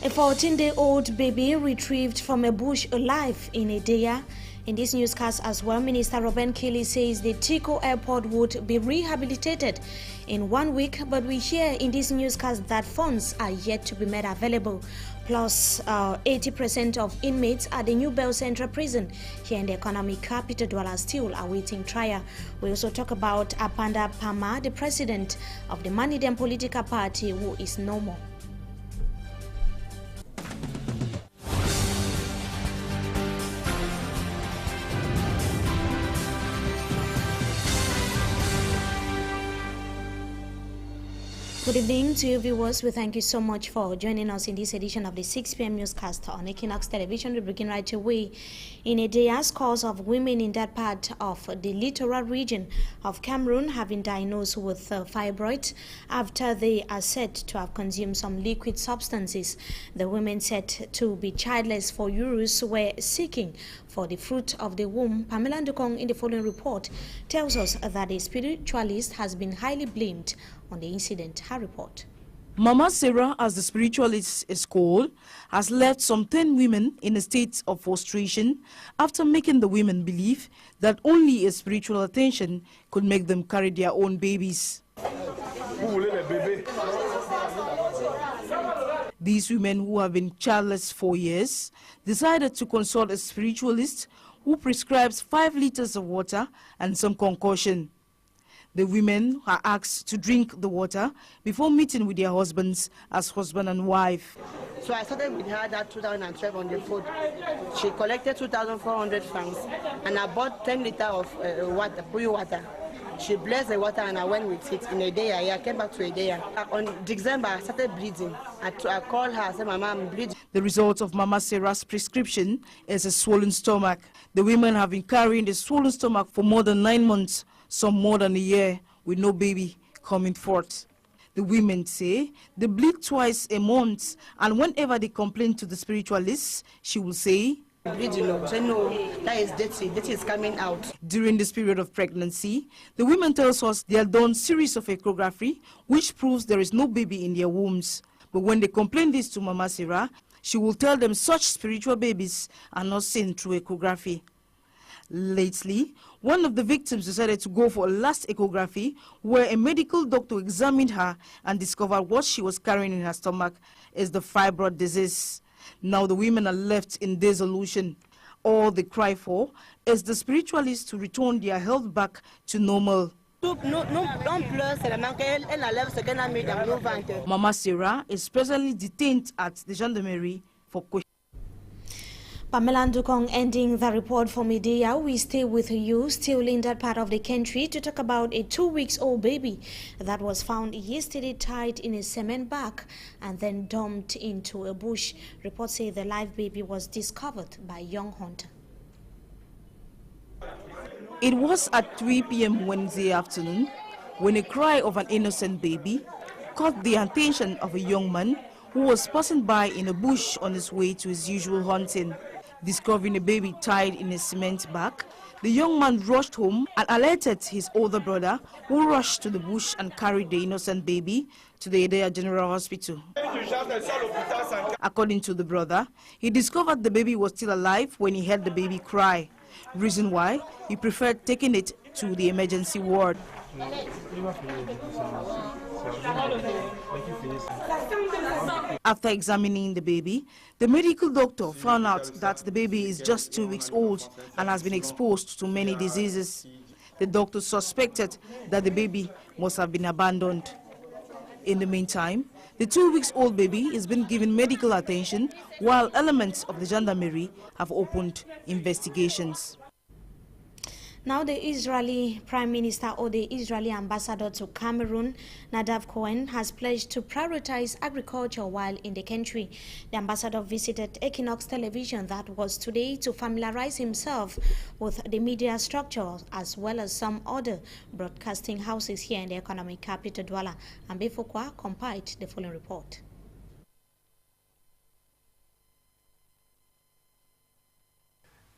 A 14-day-old baby retrieved from a bush alive in Edea. In this newscast as well, Minister Robin Kelly says the Tico Airport would be rehabilitated in 1 week, but we hear in this newscast that funds are yet to be made available. Plus, 80% of inmates at the New Bell Central Prison here in the economic capital Douala still awaiting trial. We also talk about Apanda Pama, the president of the Manidem political party, who is no more. Good evening to you viewers. We thank you so much for joining us in this edition of the 6 p.m. newscast on Equinox Television. We begin right away. In a day, scores of women in that part of the littoral region of Cameroon have been diagnosed with fibroids after they are said to have consumed some liquid substances. The women said to be childless for years were seeking for the fruit of the womb. Pamela Ndukong in the following report tells us that a spiritualist has been highly blamed on the incident. Her report. Mama Sarah, as the spiritualist is called, has left some 10 women in a state of frustration after making the women believe that only a spiritual attention could make them carry their own babies. These women, who have been childless for years, decided to consult a spiritualist who prescribes 5 liters of water and some concoction. The women are asked to drink the water before meeting with their husbands as husband and wife. So I started with her that 2012 on the phone. She collected 2,400 francs and I bought 10 liters of water, pure water. She blessed the water and I went with it. In a day, I came back to a day. On December, I started bleeding. I called her, I said, Mama, I'm bleeding. The result of Mama Sarah's prescription is a swollen stomach. The women have been carrying the swollen stomach for more than 9 months, some more than a year, with no baby coming forth. The women say they bleed twice a month, and whenever they complain to the spiritualist, she will say, Bleeding, no, that is dirty. Dirty is coming out. During this period of pregnancy, the women tells us they have done series of echography, which proves there is no baby in their wombs. But when they complain this to Mama Sarah, she will tell them such spiritual babies are not seen through echography. Lately, one of the victims decided to go for a last echography where a medical doctor examined her and discovered what she was carrying in her stomach is the fibroid disease. Now the women are left in disillusion. All they cry for is the spiritualists to return their health back to normal. Mama Sarah is presently detained at the gendarmerie for questioning. Pamela Ndukong ending the report for media. We stay with you still in that part of the country to talk about a 2-week-old baby that was found yesterday tied in a cement bag and then dumped into a bush. Reports say the live baby was discovered by a young hunter. It was at 3 p.m. Wednesday afternoon when a cry of an innocent baby caught the attention of a young man who was passing by in a bush on his way to his usual hunting. Discovering a baby tied in a cement bag, the young man rushed home and alerted his older brother, who rushed to the bush and carried the innocent baby to the Edea General Hospital. According to the brother, he discovered the baby was still alive when he heard the baby cry, reason why he preferred taking it to the emergency ward. After examining the baby, the medical doctor found out that the baby is just 2 weeks old and has been exposed to many diseases. The doctor suspected that the baby must have been abandoned. In the meantime, the 2-week-old baby is being given medical attention while elements of the gendarmerie have opened investigations. Now the Israeli Prime Minister or the Israeli Ambassador to Cameroon, Nadav Cohen, has pledged to prioritize agriculture while in the country. The ambassador visited Equinox Television, that was today, to familiarize himself with the media structure as well as some other broadcasting houses here in the economic capital Douala. And Befokwa compiled the following report.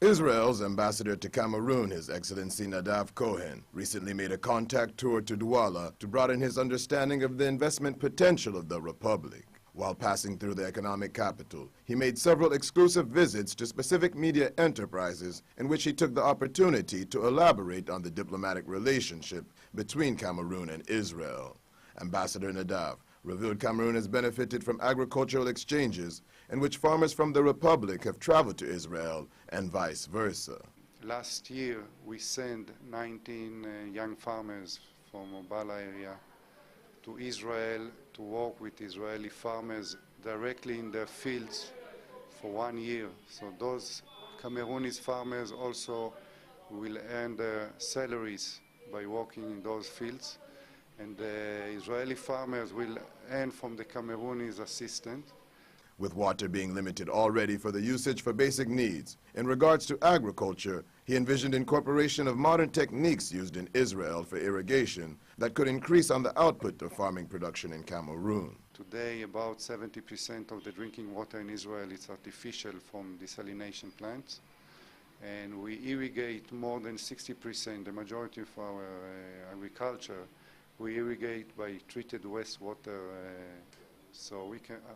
Israel's ambassador to Cameroon, His Excellency Nadav Cohen, recently made a contact tour to Douala to broaden his understanding of the investment potential of the Republic. While passing through the economic capital, he made several exclusive visits to specific media enterprises in which he took the opportunity to elaborate on the diplomatic relationship between Cameroon and Israel. Ambassador Nadav revealed Cameroon has benefited from agricultural exchanges in which farmers from the Republic have traveled to Israel and vice versa. Last year, we sent 19 young farmers from Obala area to Israel to work with Israeli farmers directly in their fields for 1 year. So those Cameroonese farmers also will earn their salaries by working in those fields. And the Israeli farmers will earn from the Cameroonese assistant. With water being limited already for the usage for basic needs, in regards to agriculture, he envisioned incorporation of modern techniques used in Israel for irrigation that could increase on the output of farming production in Cameroon. Today, about 70% of the drinking water in Israel is artificial from desalination plants. And we irrigate more than 60%, the majority of our agriculture, we irrigate by treated wastewater. So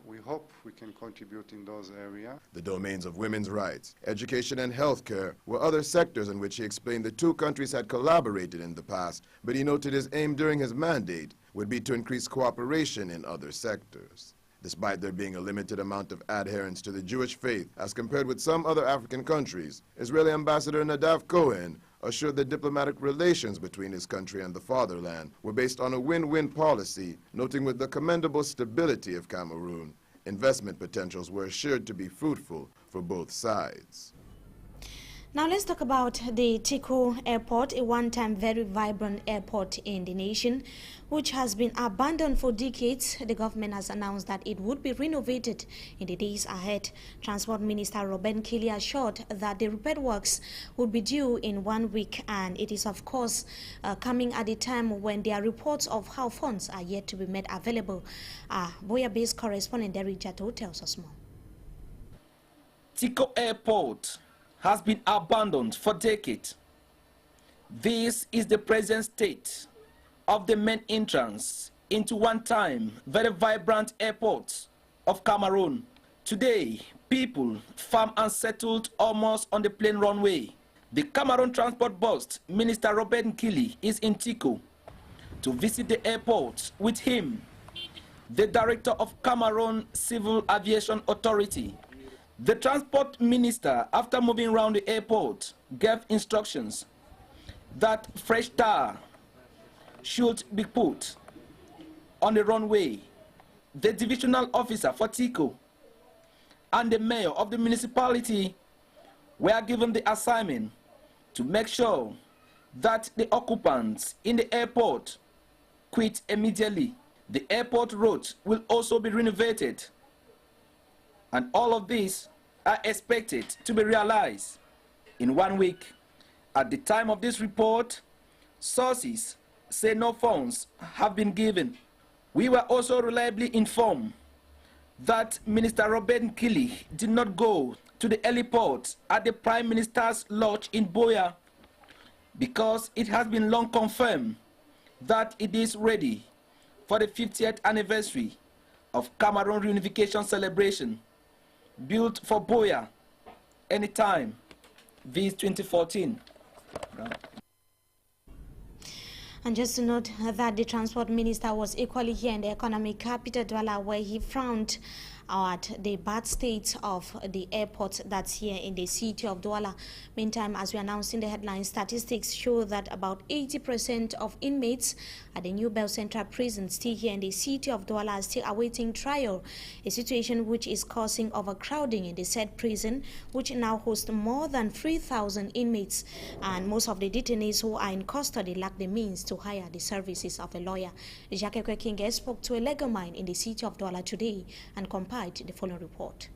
we hope we can contribute in those areas. The domains of women's rights, education, and healthcare were other sectors in which he explained the two countries had collaborated in the past, but he noted his aim during his mandate would be to increase cooperation in other sectors. Despite there being a limited amount of adherence to the Jewish faith as compared with some other African countries, Israeli Ambassador Nadav Cohen assured that diplomatic relations between his country and the fatherland were based on a win-win policy, noting with the commendable stability of Cameroon, investment potentials were assured to be fruitful for both sides. Now let's talk about the Tico Airport, a one-time very vibrant airport in the nation, which has been abandoned for decades. The government has announced that it would be renovated in the days ahead. Transport Minister Robert Nkili assured that the repair works would be due in 1 week, and it is of course coming at a time when there are reports of how funds are yet to be made available. Boya-based correspondent Derek Jato tells us more. Tico Airport has been abandoned for decades. This is the present state of the main entrance into one-time very vibrant airport of Cameroon. Today, people farm and settled almost on the plain runway. The Cameroon Transport Board Minister Robert Nkili is in Tico to visit the airport. With him, the Director of Cameroon Civil Aviation Authority. The Transport Minister, after moving around the airport, gave instructions that fresh tar should be put on the runway. The divisional officer for Tico and the mayor of the municipality were given the assignment to make sure that the occupants in the airport quit immediately. The airport roads will also be renovated, and all of these are expected to be realized in 1 week. At the time of this report, sources say no funds have been given. We were also reliably informed that Minister Robert Nkili did not go to the heliport at the Prime Minister's lodge in Boya because it has been long confirmed that it is ready for the 50th anniversary of Cameroon reunification celebration, built for Boya anytime, this 2014. And just to note that the Transport Minister was equally here in the economic capital, Douala, where he frowned at the bad state of the airport that's here in the city of Douala. Meantime, as we announced in the headline, statistics show that about 80% of inmates at the New Bell Central Prison still here in the city of Douala are still awaiting trial, a situation which is causing overcrowding in the said prison, which now hosts more than 3,000 inmates. And most of the detainees who are in custody lack the means to hire the services of a lawyer. Jacques Kinge spoke to a legal mind in the city of Douala today and compiled the following report.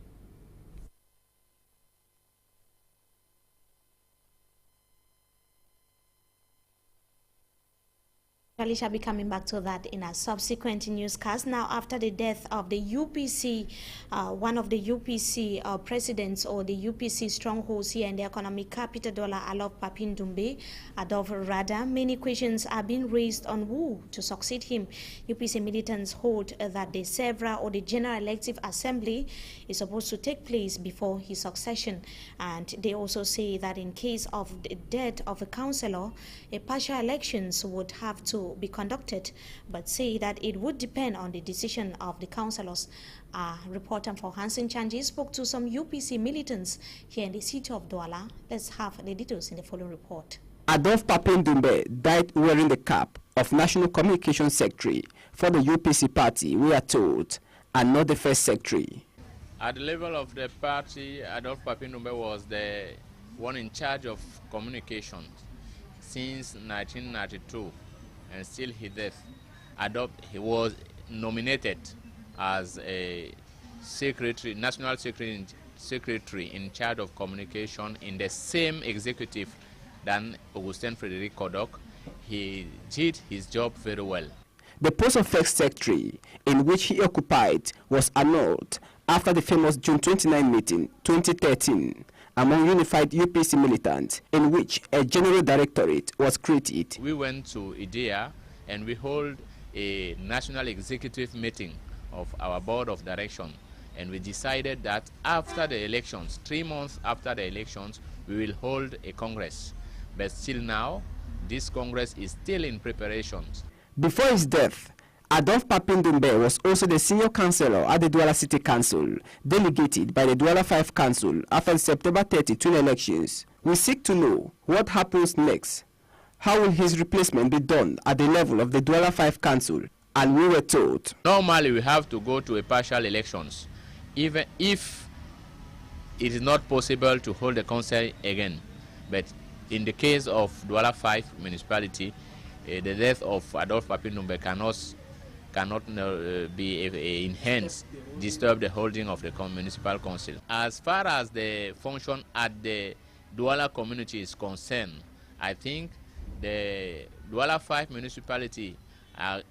We shall be coming back to that in a subsequent newscast. Now, after the death of the UPC, one of the UPC presidents or the UPC strongholds here in the economic capital, Douala, Alof Papin-Doumbé, Adolf Rada, many questions are being raised on who to succeed him. UPC militants hold that the SEVRA or the General Elective Assembly is supposed to take place before his succession. And they also say that in case of the death of a councillor, a partial elections would have to be conducted, but say that it would depend on the decision of the councillors. Reporter for Hansen Chanji spoke to some UPC militants here in the city of Douala. Let's have the details in the following report. Adolf Papin-Doumbé died wearing the cap of National Communications Secretary for the UPC party, we are told, and not the first secretary. At the level of the party, Adolf Papin-Doumbé was the one in charge of communications since 1992, and still his death. He was nominated as a secretary, national secretary in charge of communication in the same executive than Augustin Frederic Kodok. He did his job very well. The post of first secretary, in which he occupied, was annulled after the famous June 29 meeting 2013 among unified UPC militants, in which a general directorate was created. We went to IDEA and we hold a national executive meeting of our board of direction, and we decided that after the elections, 3 months after the elections, we will hold a congress. But still now, this congress is still in preparations. Before his death, Adolf Papin-Doumbé was also the senior councillor at the Douala City Council, delegated by the Douala 5 Council after the September 30 twin elections. We seek to know what happens next. How will his replacement be done at the level of the Douala 5 Council? And we were told, normally we have to go to a partial elections, even if it is not possible to hold a council again. But in the case of Douala 5 municipality, the death of Adolf Papin-Doumbé cannot be enhanced, disturb the holding of the municipal council. As far as the function at the Douala community is concerned, I think the Douala 5 municipality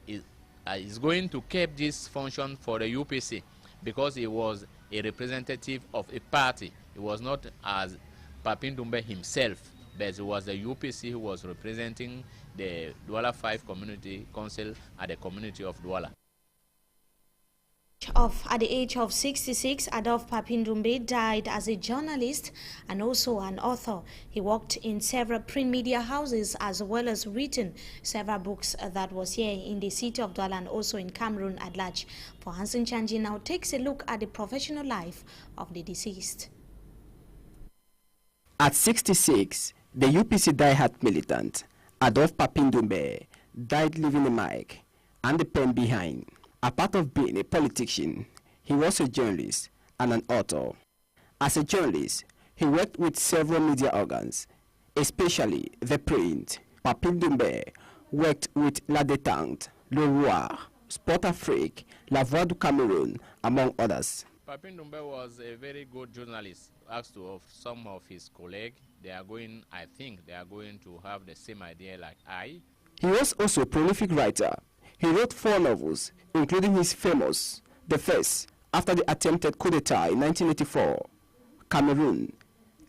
is going to keep this function for the UPC because he was a representative of a party. He was not as Papin-Doumbé himself, but it was the UPC who was representing the Douala 5 Community Council at the community of Douala. At the age of 66, Adolf Papin-Doumbé died as a journalist and also an author. He worked in several print media houses as well as written several books that was here in the city of Douala and also in Cameroon at large. For Hansen Chanji now takes a look at the professional life of the deceased. At 66, the UPC diehard militant, Adolf Papin-Doumbé, died leaving the mic and the pen behind. Apart of being a politician, he was a journalist and an author. As a journalist, he worked with several media organs, especially the print. Papin-Doumbé worked with La Détente, Le Roi, Sport Afrique, La Voix du Cameroun, among others. Papin-Doumbé was a very good journalist. Asked of some of his colleagues, I think they are going to have the same idea like I. He was also a prolific writer. He wrote 4 novels, including his famous The First, after the attempted coup d'etat in 1984, Cameroon,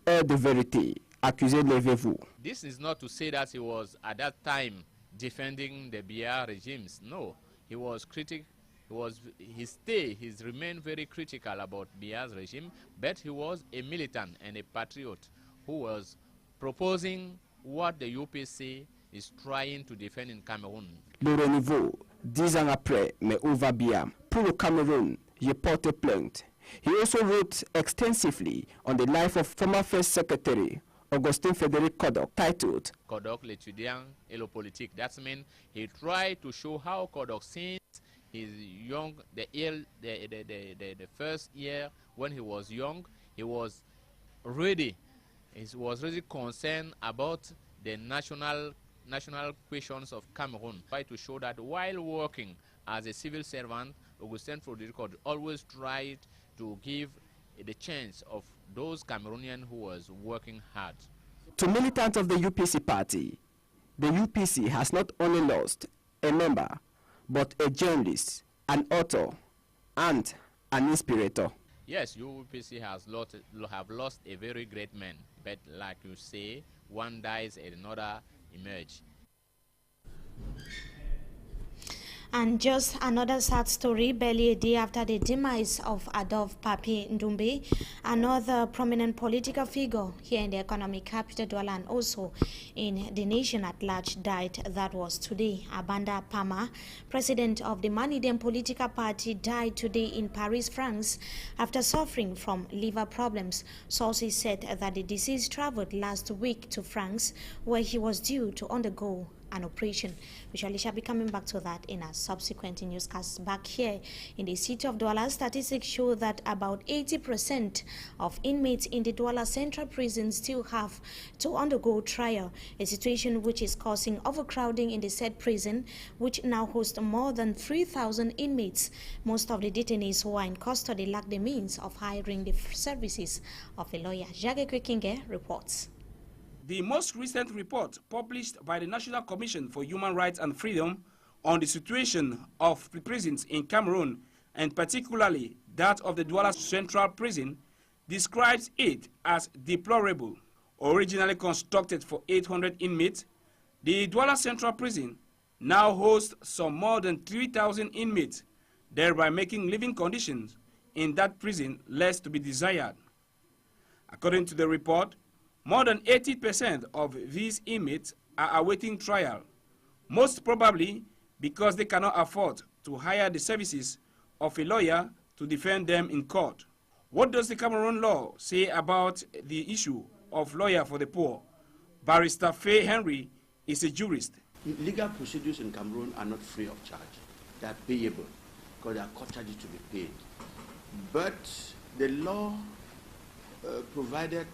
Heure de Vérité, Accusé, levez-vous. This is not to say that he was at that time defending the Biya regimes. No, he was he's remained very critical about Biya's regime, but he was a militant and a patriot who was proposing what the UPC is trying to defend in Cameroon. Le renouveau, 10 ans après, mais où va Biya? Pour le Cameroun, je porte plainte. He also wrote extensively on the life of former First Secretary Augustin Frederic Kodok, titled Kodok, l'étudiant et le politique. That means he tried to show how Kodok, since his young, the first year when he was young, he was really concerned about the national questions of Cameroon. Try to show that while working as a civil servant, Augustin Frederic always tried to give the chance of those Cameroonians who was working hard. To militants of the UPC party, the UPC has not only lost a member, but a journalist, an author, and an inspirator. Yes, UPC have lost a very great man, but like you say, one dies and another emerge. And just another sad story, barely a day after the demise of Adolphe Papi Ndoumbe, another prominent political figure here in the economic capital Douala and also in the nation at large, died. That was today. Abanda Pama, president of the Manidem political party, died today in Paris, France, after suffering from liver problems. Sources said that the deceased traveled last week to France, where he was due to undergo an operation. We shall be coming back to that in a subsequent newscast. Back here in the city of Douala, statistics show that about 80% of inmates in the Douala Central Prison still have to undergo trial, a situation which is causing overcrowding in the said prison, which now hosts more than 3,000 inmates. Most of the detainees who are in custody lack the means of hiring the services of a lawyer. Jage Kwekinge reports. The most recent report published by the National Commission for Human Rights and Freedom on the situation of the prisons in Cameroon, and particularly that of the Douala Central Prison, describes it as deplorable. Originally constructed for 800 inmates, the Douala Central Prison now hosts some more than 3,000 inmates, thereby making living conditions in that prison less to be desired. According to the report, more than 80% of these inmates are awaiting trial, most probably because they cannot afford to hire the services of a lawyer to defend them in court. What does the Cameroon law say about the issue of lawyer for the poor? Barrister Faye Henry is a jurist. Legal procedures in Cameroon are not free of charge. They are payable because there are court charges to be paid. But the law provided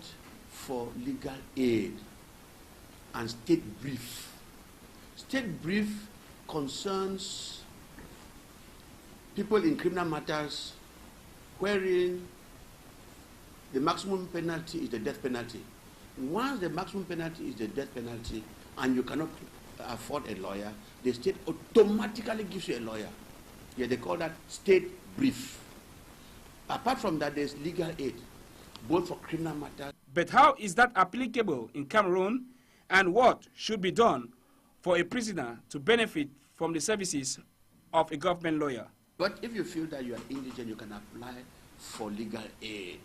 for legal aid and state brief. State brief concerns people in criminal matters wherein the maximum penalty is the death penalty. Once the maximum penalty is the death penalty and you cannot afford a lawyer, the state automatically gives you a lawyer. Yeah, they call that state brief. Apart from that, there's legal aid, both for criminal matters. But how is that applicable in Cameroon, and what should be done for a prisoner to benefit from the services of a government lawyer? But if you feel that you are indigent, you can apply for legal aid.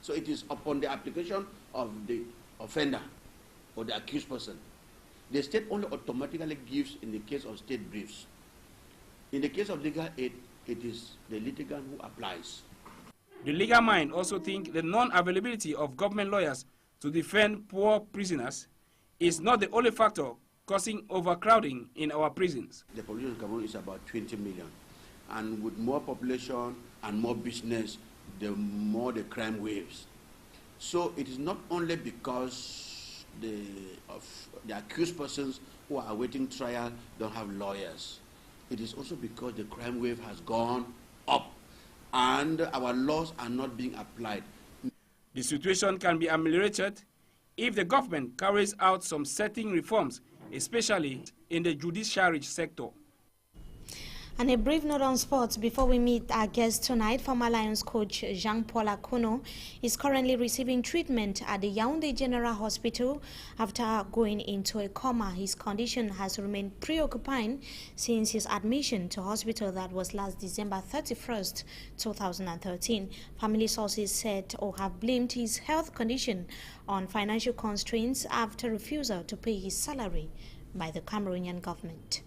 So it is upon the application of the offender or the accused person. The state only automatically gives in the case of state briefs. In the case of legal aid, it is the litigant who applies. The legal mind also think the non-availability of government lawyers to defend poor prisoners is not the only factor causing overcrowding in our prisons. The population of Cameroon is about 20 million. And with more population and more business, the more the crime waves. So it is not only because of the accused persons who are awaiting trial don't have lawyers. It is also because the crime wave has gone up and our laws are not being applied. The situation can be ameliorated if the government carries out some certain reforms, especially in the judiciary sector. And a brief note on sports before we meet our guest tonight. Former Lions coach Jean-Paul Akono is currently receiving treatment at the Yaoundé General Hospital after going into a coma. His condition has remained preoccupying since his admission to hospital that was last December 31st, 2013. Family sources said or have blamed his health condition on financial constraints after refusal to pay his salary by the Cameroonian government.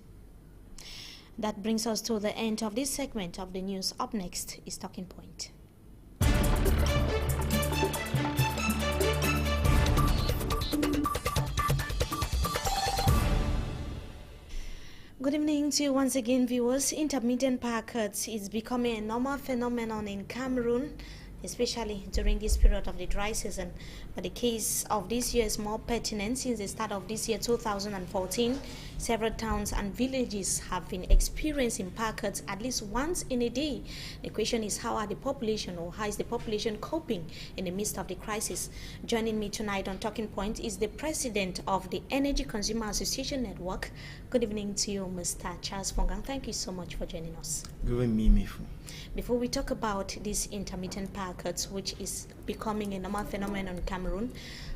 That brings us to the end of this segment of the news. Up next is Talking Point. Good evening to you once again, viewers. Intermittent power cuts is becoming a normal phenomenon in Cameroon. especially during this period of the dry season. But the case of this year is more pertinent since the start of this year, 2014, several towns and villages have been experiencing power cuts at least once in a day. The question is, how is the population coping in the midst of the crisis? Joining me tonight on Talking Point is the president of the Energy Consumer Association Network. Good evening to you, Mr. Charles Fongang. Thank you so much for joining us. Good evening, Mifu. Before we talk about these intermittent power cuts, which is becoming a normal phenomenon in Cameroon,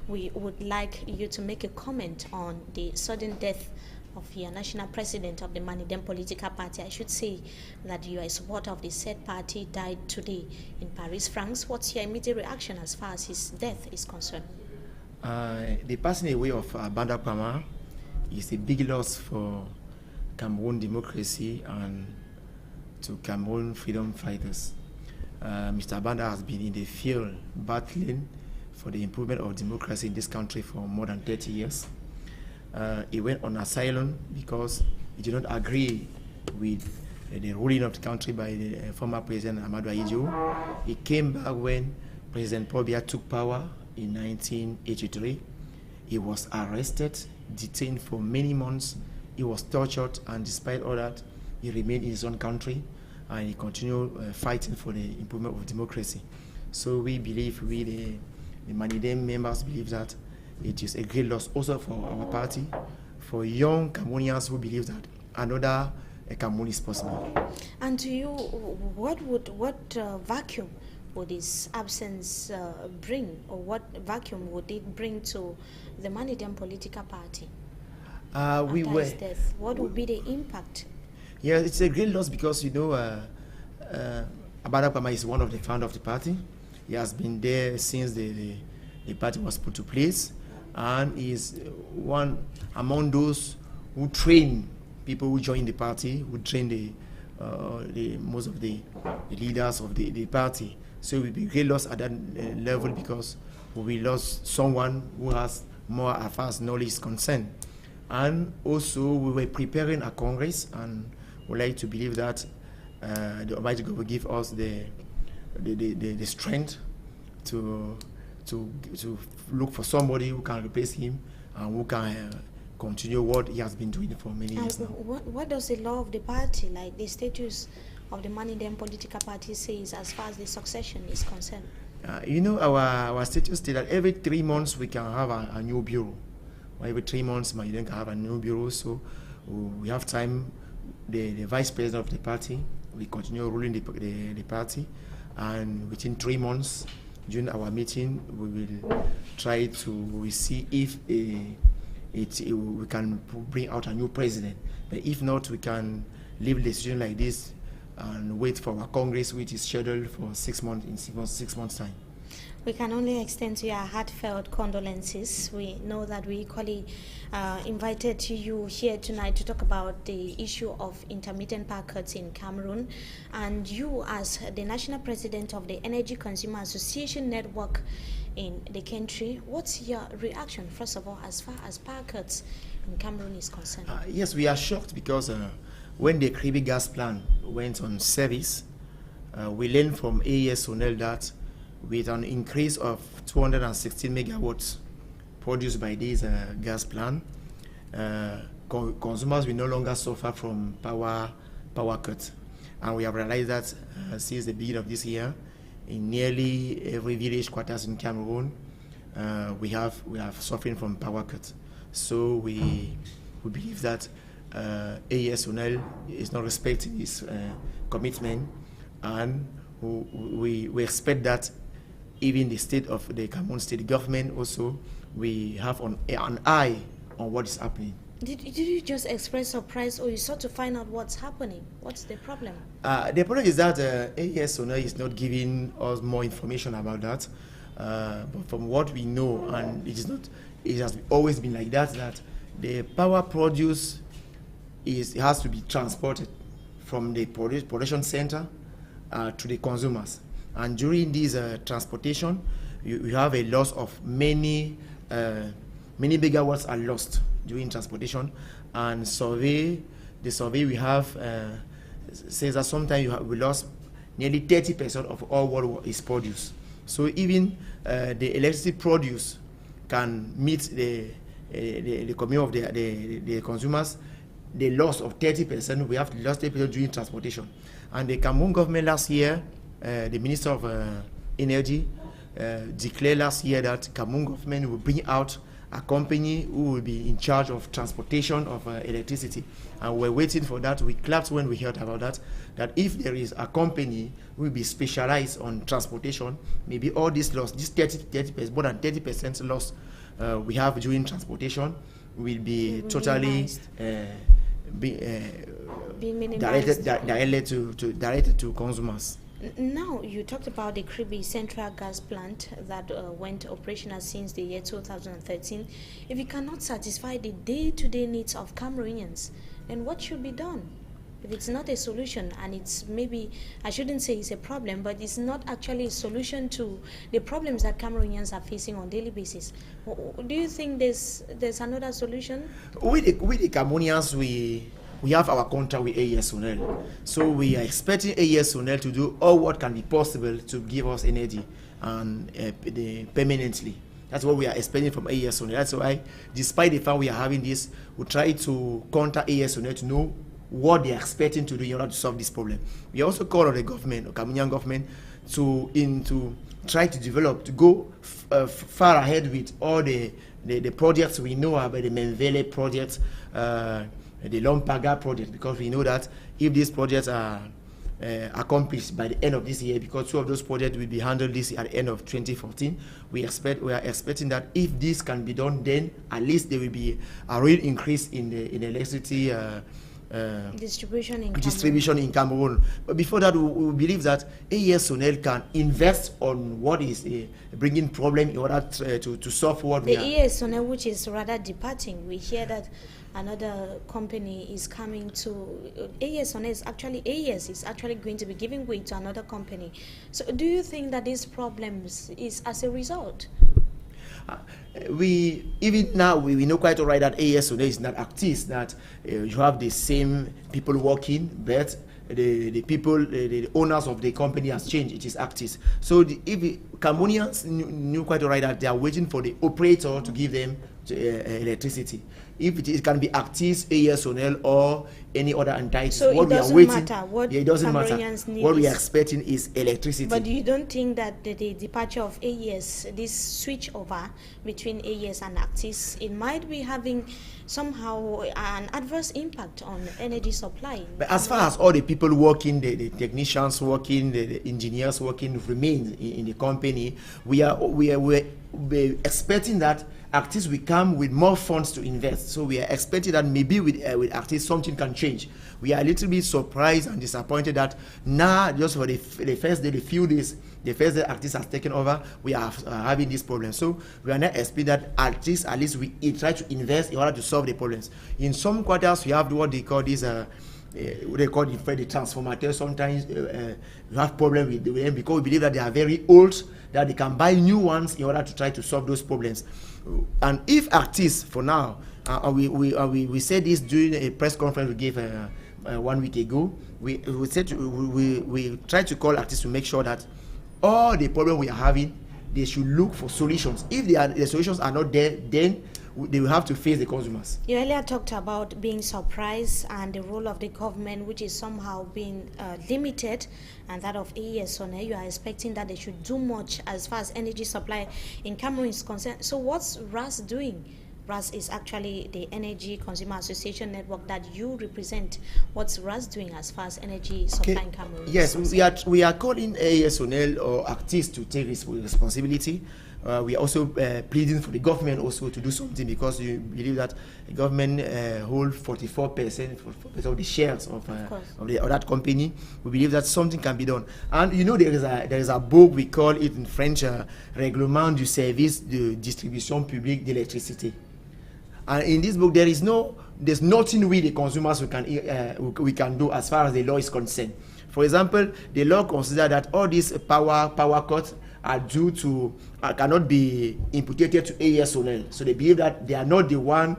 we would like you to make a comment on the sudden death of your national president of the Manidem political party. I should say that you are a supporter of the said party, died today in Paris, France. What's your immediate reaction as far as his death is concerned? The passing away of Banda Pama is a big loss for Cameroon democracy and to Cameroon freedom fighters. Mr. Banda has been in the field battling for the improvement of democracy in this country for more than 30 years. He went on asylum because he did not agree with the ruling of the country by the former President Amadou Ahidjo. He came back when President Paul Biya took power in 1983. He was arrested, detained for many months. He was tortured, and despite all that, he remained in his own country and he continued fighting for the improvement of democracy. So we believe, the Manidem members believe that it is a great loss also for our party, for young Cameroonians who believe that another Cameroon is possible. And to you, what vacuum would this absence bring, or what vacuum would it bring to the Manidem political party? His death? What would be the impact? Yeah, it's a great loss because, Abada Pama is one of the founders of the party. He has been there since the party was put to place, and he is one among those who train people who join the party, who train the most of the leaders of the party. So it will be a great loss at that level because we lost someone who has more as far as knowledge is concerned. And also we were preparing a Congress, and we like to believe that the Almighty God will give us the strength to look for somebody who can replace him and who can continue what he has been doing for many years now. What does the law of the party, like the status of the Manidem political party, says as far as the succession is concerned? Our status states that every 3 months we can have a new bureau. Every 3 months Manidem can have a new bureau, so we have time. The vice president of the party will continue ruling the party, and within 3 months during our meeting we will try to see if we can bring out a new president. But if not, we can leave the decision like this and wait for our Congress, which is scheduled for 6 months in 6 months' time. We can only extend to your heartfelt condolences. We know that we equally invited you here tonight to talk about the issue of intermittent power cuts in Cameroon. And you, as the national president of the Energy Consumer Association Network in the country, what's your reaction, first of all, as far as power cuts in Cameroon is concerned? Yes, we are shocked because when the Kribi gas plant went on service, we learned from AES Sonel that with an increase of 216 megawatts produced by this gas plant, consumers will no longer suffer from power cuts. And we have realized that since the beginning of this year, in nearly every village quarters in Cameroon, we are suffering from power cuts. So we believe that AES Sonel is not respecting its commitment, and we expect that even the state of the Cameroon state government also, we have an eye on what is happening. Did you just express surprise, or you sought to find out what's happening? What's the problem? The problem is that AES Sonel is not giving us more information about that. But from what we know, and it has always been like that the power produced has to be transported from the production center to the consumers. And during this transportation, you have a loss of many megawatts are lost during transportation. And the survey we have says that sometimes we lost nearly 30% of all what is produced. So even the electricity produce can meet the commitment of the consumers. The loss of 30%, we have lost 30% during transportation. And the Cameroon government last year, the Minister of Energy declared last year that Cameroon government will bring out a company who will be in charge of transportation of electricity. And we're waiting for that. We clapped when we heard about that, that if there is a company who will be specialized on transportation, maybe all this loss, this 30%, more than 30% loss we have during transportation will be totally directed to consumers. Now, you talked about the Kribi Central Gas Plant that went operational since the year 2013. If you cannot satisfy the day-to-day needs of Cameroonians, then what should be done? If it's not a solution, and it's maybe, I shouldn't say it's a problem, but it's not actually a solution to the problems that Cameroonians are facing on a daily basis. Do you think there's another solution? With the Cameroonians, we have our contract with AES-SONEL. So we are expecting AES-SONEL to do all what can be possible to give us energy and permanently. That's what we are expecting from AES-SONEL. That's why, despite the fact we are having this, we try to contact AES-SONEL to know what they are expecting to do in order to solve this problem. We also call on the government, the Cameroonian government, to try to develop, to go far ahead with all the projects we know about, the Menvele project, the Lompaga project, because we know that if these projects are accomplished by the end of this year, because 2 of those projects will be handled this year at the end of 2014, we are expecting that if this can be done, then at least there will be a real increase in the electricity distribution in Cameroon. But before that, we believe that AES-SONEL can invest on what is bringing problem in order to solve what we are. The AES-SONEL, which is rather departing, we hear that another company is coming to AES-SONEL. Is actually going to be giving way to another company. So do you think that these problems is as a result? Even now we know quite all right that AES-SONEL is not Actis, that you have the same people working, but the owners of the company has changed. It is Actis. So Cameroonians knew quite all right that they are waiting for the operator to give them electricity. If it can be Actis, AES-SONEL, or any other entity, so what it doesn't we are waiting, matter what it doesn't matter. What we are expecting is electricity. But you don't think that the departure of AES, this switch over between AES and Actis, it might be having somehow an adverse impact on energy supply? But as far as all the people working, the technicians working, the engineers working remain in the company, we're expecting that Actis will come with more funds to invest. So we are expecting that maybe with Actis something can change. We are a little bit surprised and disappointed that now, just for the first day, the first day Actis has taken over, we are having this problem. So we are not expecting that Actis, at least we try to invest in order to solve the problems. In some quarters, we have what they call this, they call it the transformators. Sometimes we have problems with them because we believe that they are very old, that they can buy new ones in order to try to solve those problems. And if Actis, for now, we said this during a press conference we gave 1 week ago, we tried to call Actis to make sure that all the problems we are having, they should look for solutions. If the solutions are not there, then they will have to face the consumers. You earlier talked about being surprised and the role of the government, which is somehow being limited, and that of AES-SONEL. You are expecting that they should do much as far as energy supply in Cameroon is concerned. So what's RAS doing? RAS is actually the Energy Consumer Association Network that you represent. What's RAS doing as far as energy supply in Cameroon? Yes, we are calling AES-SONEL or Actis to take responsibility. We are also pleading for the government also to do something, because we believe that the government holds 44% of the shares of that company. We believe that something can be done. And you know, there is a book, we call it in French, Règlement du service de distribution publique d'électricité. And in this book, there's nothing we the consumers we can do as far as the law is concerned. For example, the law considers that all these power cuts are due to cannot be imputed to AES-SONEL. So they believe that they are not the one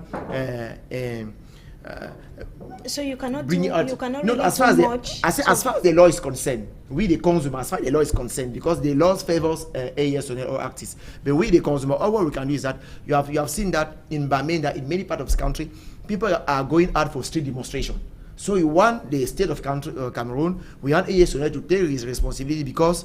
So you cannot bring do, it out. you cannot No, really as far as do the, much. as far as the law is concerned, we the consumer, as far as the law is concerned, because the law favors AES or artists. But we the consumer, all what we can do is that you have seen that in Bamenda, in many parts of the country, people are going out for street demonstration. So we want the state of Cameroon, we want AES to take his responsibility, because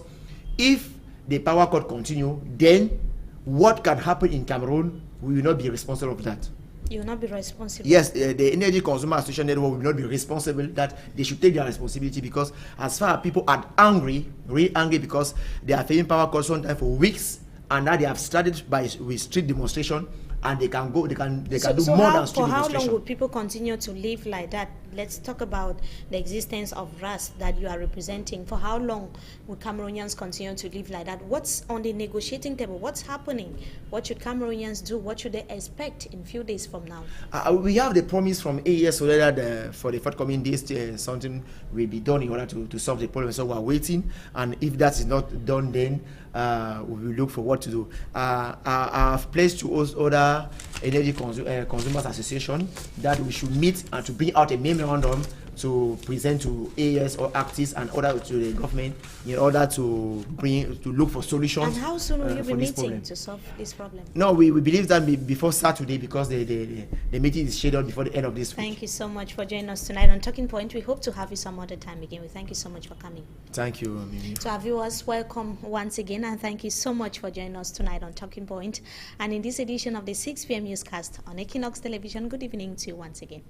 if the power cut continue, then what can happen in Cameroon, we will not be responsible for that. You will not be responsible. Yes, the Energy Consumer Association Network will not be responsible. That they should take their responsibility, because as far as people are angry, really angry, because they are facing power cuts sometimes for weeks, and now they have started with street demonstration, and they can go, they can do more than street demonstration. For how long will people continue to live like that? Let's talk about the existence of RAS that you are representing. For how long will Cameroonians continue to live like that? What's on the negotiating table? What's happening? What should Cameroonians do? What should they expect in a few days from now? We have the promise from AES so that for the forthcoming days, something will be done in order to solve the problem. So we are waiting, and if that is not done, then we will look for what to do. I've placed to us other energy consumers association that we should meet and to bring out a memorandum to present to AES or ACTIS and other to the government in order to look for solutions. And how soon will you be meeting problem to solve this problem? No, we believe that before Saturday, because the meeting is scheduled before the end of this week. Thank you so much for joining us tonight on Talking Point. We hope to have you some other time again. We thank you so much for coming. Thank you, Mimi. To our viewers, welcome once again, and thank you so much for joining us tonight on Talking Point. And in this edition of the 6 p.m. newscast on Equinox Television, good evening to you once again.